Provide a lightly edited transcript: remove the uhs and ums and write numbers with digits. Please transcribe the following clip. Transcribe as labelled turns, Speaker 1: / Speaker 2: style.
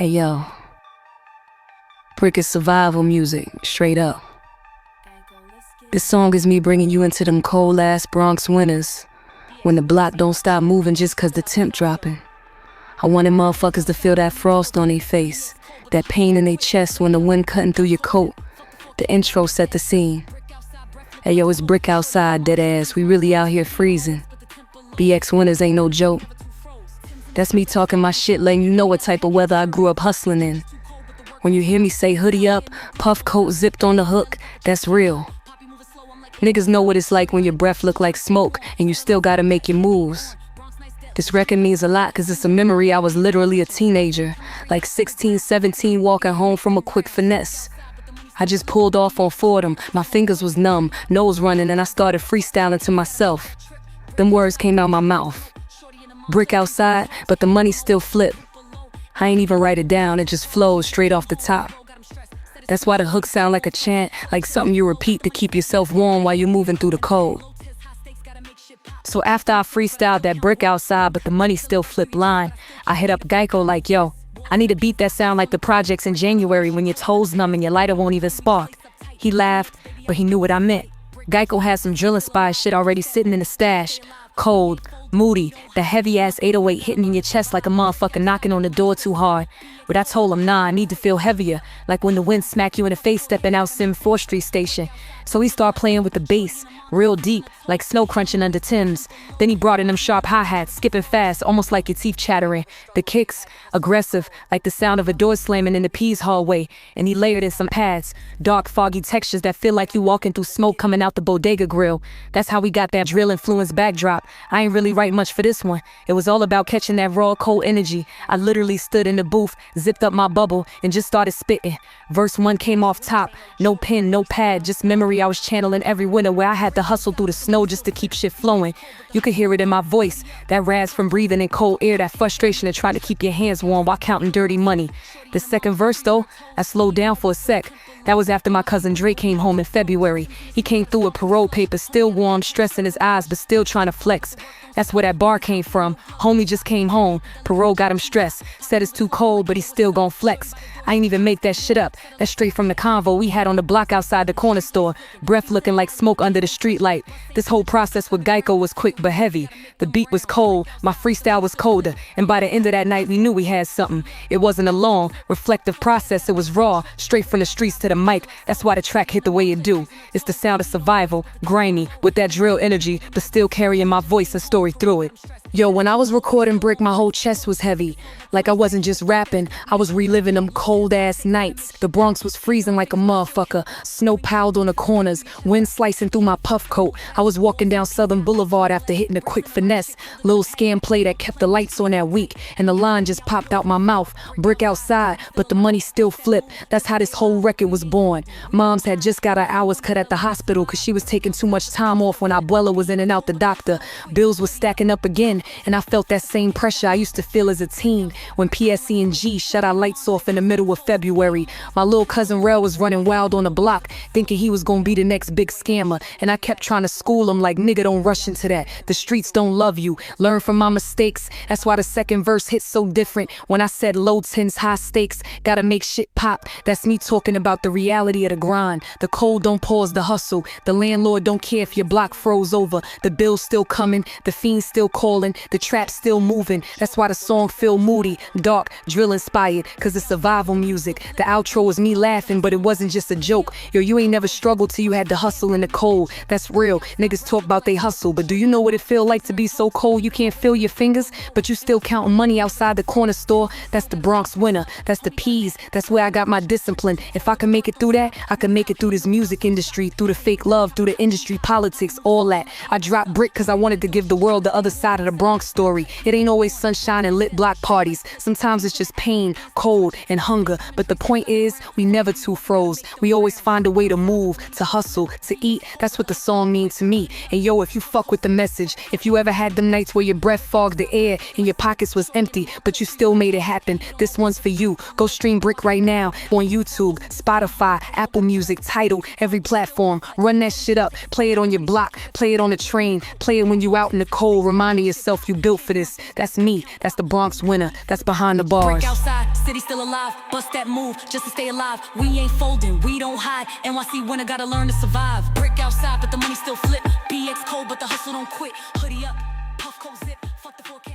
Speaker 1: Hey yo, Brick is survival music, straight up. This song is me bringing you into them cold ass Bronx winters, when the block don't stop moving just cause the temp dropping. I wanted motherfuckers to feel that frost on their face, that pain in their chest when the wind cutting through your coat. The intro set the scene. Hey yo, it's Brick outside, dead ass, we really out here freezing. BX winters ain't no joke. That's me talking my shit, letting you know what type of weather I grew up hustling in. When you hear me say hoodie up, puff coat zipped on the hook, that's real. Niggas know what it's like when your breath look like smoke and you still gotta make your moves. This record means a lot cause it's a memory I was literally a teenager, like 16, 17 walking home from a quick finesse. I just pulled off on Fordham, my fingers was numb, nose running, and I started freestyling to myself. Them words came out my mouth. Brick outside, but the money still flip. I ain't even write it down, it just flows straight off the top. That's why the hook sound like a chant, like something you repeat to keep yourself warm while you're moving through the cold. So after I freestyled that brick outside, but the money still flip line, I hit up Geico like, yo, I need a beat that sound like the projects in January when your toes numb and your lighter won't even spark. He laughed, but he knew what I meant. Geico had some drill-inspired shit already sitting in the stash. Cold, moody, the heavy-ass 808 hitting in your chest like a motherfucker knocking on the door too hard. But I told him, nah, I need to feel heavier, like when the wind smack you in the face stepping out Sim 4th Street station. So he started playing with the bass, real deep, like snow crunching under Timbs. Then he brought in them sharp hi-hats, skipping fast, almost like your teeth chattering. The kicks, aggressive, like the sound of a door slamming in the P's hallway. And he layered in some pads, dark, foggy textures that feel like you walking through smoke coming out the bodega grill. That's how we got that drill-influenced backdrop. I ain't really write much for this one. It was all about catching that raw, cold energy. I literally stood in the booth, zipped up my bubble, and just started spitting. Verse 1 came off top. No pen, no pad, just memory I was channeling every winter where I had to hustle through the snow just to keep shit flowing. You could hear it in my voice, that rasp from breathing in cold air, that frustration of trying to keep your hands warm while counting dirty money. The second verse though, I slowed down for a sec. That was after my cousin Drake came home in February. He came through with parole papers, still warm, stress in his eyes, but still trying to flex. That's where that bar came from. Homie just came home. Parole got him stressed. Said it's too cold, but he's still gon' flex. I ain't even make that shit up. That's straight from the convo we had on the block outside the corner store. Breath looking like smoke under the streetlight. This whole process with Geico was quick but heavy. The beat was cold, my freestyle was colder. And by the end of that night, we knew we had something. It wasn't a long, reflective process. It was raw, straight from the streets to the mic. That's why the track hit the way it do. It's the sound of survival, grimy, with that drill energy, but still carrying my voice and story through it. Yo, when I was recording Brick, my whole chest was heavy. Like I wasn't just rapping, I was reliving them cold ass nights. The Bronx was freezing like a motherfucker. Snow piled on the corners, wind slicing through my puff coat. I was walking down Southern Boulevard after hitting a quick finesse. Little scam play that kept the lights on that week, and the line just popped out my mouth. Brick outside, but the money still flipped. That's how this whole record was born. Moms had just got her hours cut at the hospital cause she was taking too much time off when Abuela was in and out the doctor. Bills was stacking up again, and I felt that same pressure I used to feel as a teen when PSE&G shut our lights off in the middle of February. My little cousin Rel was running wild on the block, thinking he was gonna be the next big scammer, and I kept trying to school him like, nigga, don't rush into that. The streets don't love you. Learn from my mistakes. That's why the second verse hit so different. When I said low tens, high stakes, gotta make shit pop. That's me talking about the reality of the grind. The cold don't pause the hustle. The landlord don't care if your block froze over. The bill's still coming. The fiend's still calling. The trap's still moving. That's why the song feel moody, dark, drill inspired, cause it's survival music. The outro was me laughing, but it wasn't just a joke. Yo, you ain't never struggled till you had to hustle in the cold. That's real. Niggas talk about they hustle, but do you know what it feel like to be so cold you can't feel your fingers, but you still counting money outside the corner store? That's the Bronx winter. That's the P's. That's where I got my discipline. If I can make it through that, I can make it through this music industry, through the fake love, through the industry politics, all that. I dropped Brick cause I wanted to give the world the other side of the Bronx story. It ain't always sunshine and lit block parties. Sometimes it's just pain, cold, and hunger. But the point is, we never too froze. We always find a way to move, to hustle, to eat. That's what the song means to me. And yo, if you fuck with the message, if you ever had them nights where your breath fogged the air and your pockets was empty, but you still made it happen, this one's for you. Go stream Brick right now on YouTube, Spotify, Apple Music, Tidal, every platform. Run that shit up, play it on your block, play it on the train, play it when you out in the cold. cold, reminding yourself you built for this. That's me, that's the Bronx winner, that's behind the bars.
Speaker 2: Brick outside, city still alive, bust that move just to stay alive. We ain't folding, we don't hide, NYC winner gotta learn to survive. Brick outside, but the money still flip, BX cold, but the hustle don't quit. Hoodie up, puff coat zip, fuck the 4K.